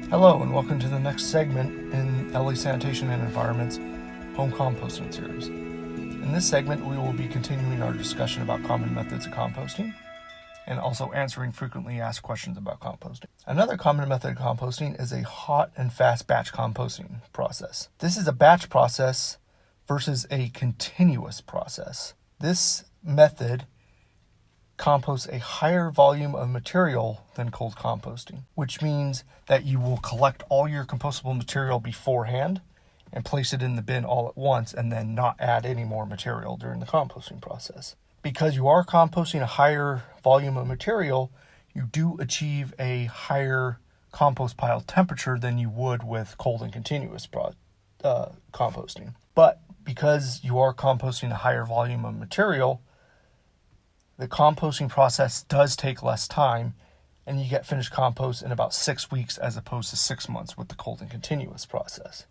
Hello and welcome to the next segment in LA Sanitation and Environment's Home Composting series. In this segment, we will be continuing our discussion about common methods of composting and also answering frequently asked questions about composting. Another common method of composting is a hot and fast batch composting process. This is a batch process versus a continuous process. This method composts a higher volume of material than cold composting, which means that you will collect all your compostable material beforehand and place it in the bin all at once and then not add any more material during the composting process. Because you are composting a higher volume of material, you do achieve a higher compost pile temperature than you would with cold and continuous composting. But because you are composting a higher volume of material, the composting process does take less time, and you get finished compost in about 6 weeks as opposed to 6 months with the cold and continuous process.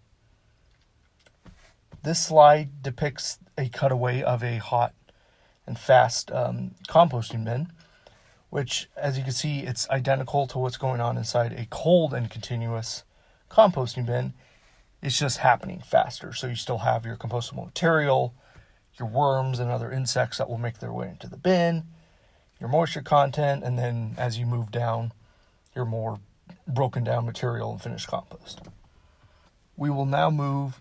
This slide depicts a cutaway of a hot and fast composting bin, which, as you can see, it's identical to what's going on inside a cold and continuous composting bin. It's just happening faster. So you still have your compostable material, your worms and other insects that will make their way into the bin, your moisture content, and then as you move down, your more broken down material and finished compost. We will now move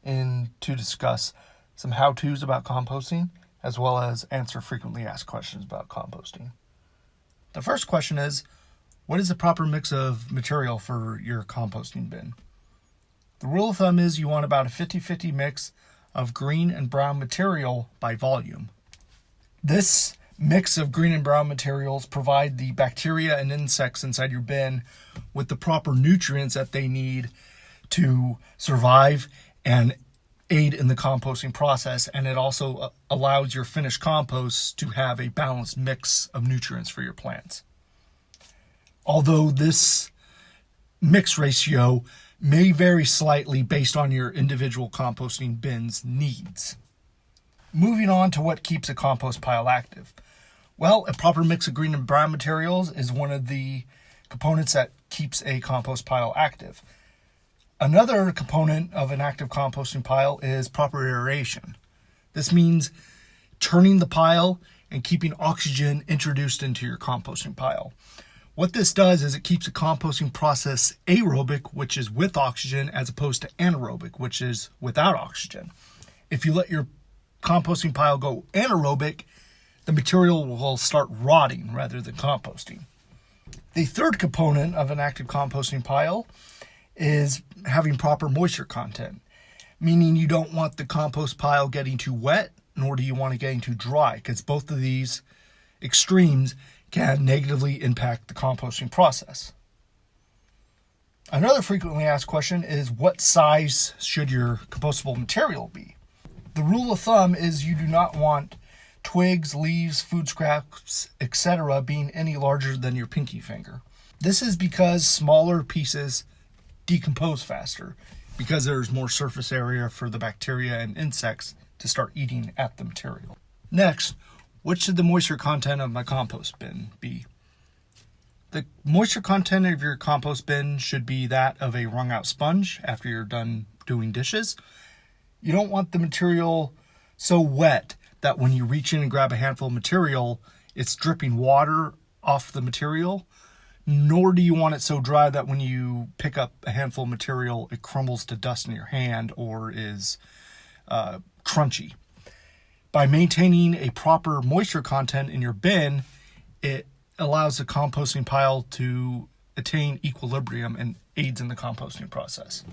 in to discuss some how-tos about composting, as well as answer frequently asked questions about composting. The first question is, what is the proper mix of material for your composting bin? The rule of thumb is you want about a 50-50 mix of green and brown material by volume. This mix of green and brown materials provide the bacteria and insects inside your bin with the proper nutrients that they need to survive and aid in the composting process, and it also allows your finished compost to have a balanced mix of nutrients for your plants. Although this mix ratio may vary slightly based on your individual composting bin's needs. Moving on to what keeps a compost pile active. Well, a proper mix of green and brown materials is one of the components that keeps a compost pile active. Another component of an active composting pile is proper aeration. This means turning the pile and keeping oxygen introduced into your composting pile. What this does is it keeps the composting process aerobic, which is with oxygen, as opposed to anaerobic, which is without oxygen. If you let your composting pile go anaerobic, the material will start rotting rather than composting. The third component of an active composting pile is having proper moisture content, meaning you don't want the compost pile getting too wet, nor do you want it getting too dry, because both of these extremes can negatively impact the composting process. Another frequently asked question is, what size should your compostable material be? The rule of thumb is you do not want twigs, leaves, food scraps, etc. being any larger than your pinky finger. This is because smaller pieces decompose faster, because there's more surface area for the bacteria and insects to start eating at the material. Next, what should the moisture content of my compost bin be? The moisture content of your compost bin should be that of a wrung out sponge after you're done doing dishes. You don't want the material so wet that when you reach in and grab a handful of material, it's dripping water off the material, nor do you want it so dry that when you pick up a handful of material, it crumbles to dust in your hand or is crunchy. By maintaining a proper moisture content in your bin, it allows the composting pile to attain equilibrium and aids in the composting process.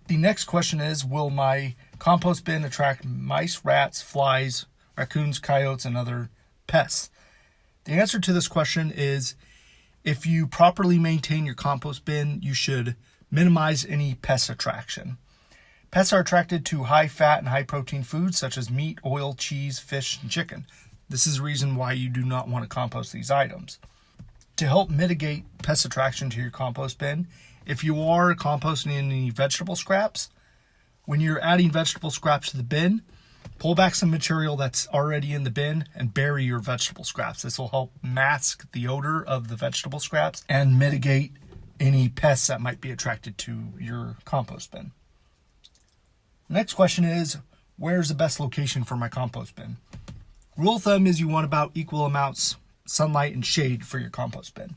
The next question is, will my compost bin attract mice, rats, flies, raccoons, coyotes, and other pests? The answer to this question is, if you properly maintain your compost bin, you should minimize any pest attraction. Pests are attracted to high fat and high protein foods such as meat, oil, cheese, fish, and chicken. This is the reason why you do not want to compost these items. To help mitigate pest attraction to your compost bin, if you are composting any vegetable scraps, when you're adding vegetable scraps to the bin, pull back some material that's already in the bin and bury your vegetable scraps. This will help mask the odor of the vegetable scraps and mitigate any pests that might be attracted to your compost bin. Next question is, where's the best location for my compost bin? Rule of thumb is you want about equal amounts sunlight and shade for your compost bin.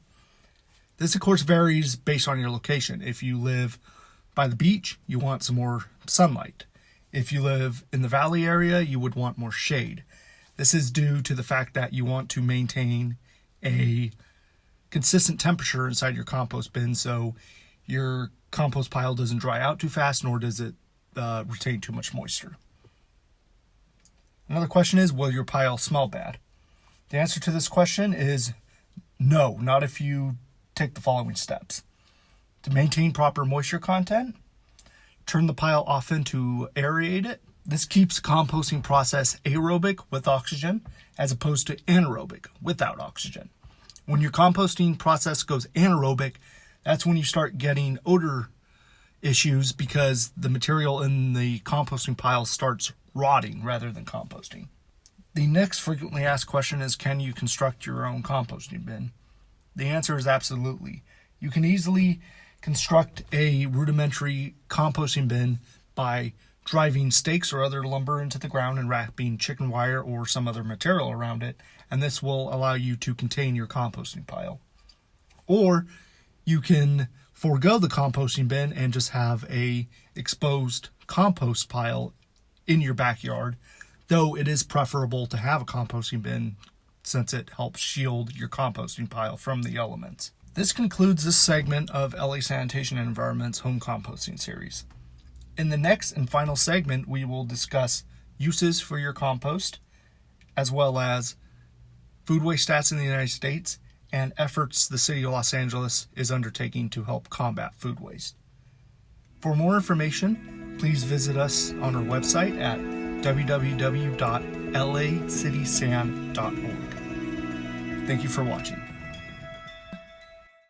This of course varies based on your location. If you live by the beach, you want some more sunlight. If you live in the valley area, you would want more shade. This is due to the fact that you want to maintain a consistent temperature inside your compost bin so your compost pile doesn't dry out too fast, nor does it retain too much moisture. Another question is, will your pile smell bad? The answer to this question is no, not if you take the following steps. To maintain proper moisture content, turn the pile often to aerate it. This keeps the composting process aerobic with oxygen as opposed to anaerobic without oxygen. When your composting process goes anaerobic, that's when you start getting odor issues because the material in the composting pile starts rotting rather than composting. The next frequently asked question is, can you construct your own composting bin? The answer is absolutely. You can easily construct a rudimentary composting bin by driving stakes or other lumber into the ground and wrapping chicken wire or some other material around it, and this will allow you to contain your composting pile. Or you can forego the composting bin and just have a exposed compost pile in your backyard, though it is preferable to have a composting bin since it helps shield your composting pile from the elements. This concludes this segment of LA Sanitation Environment's home composting series. In the next and final segment, we will discuss uses for your compost, as well as food waste stats in the United States and efforts the City of Los Angeles is undertaking to help combat food waste. For more information, please visit us on our website at www.lacitysan.org. Thank you for watching.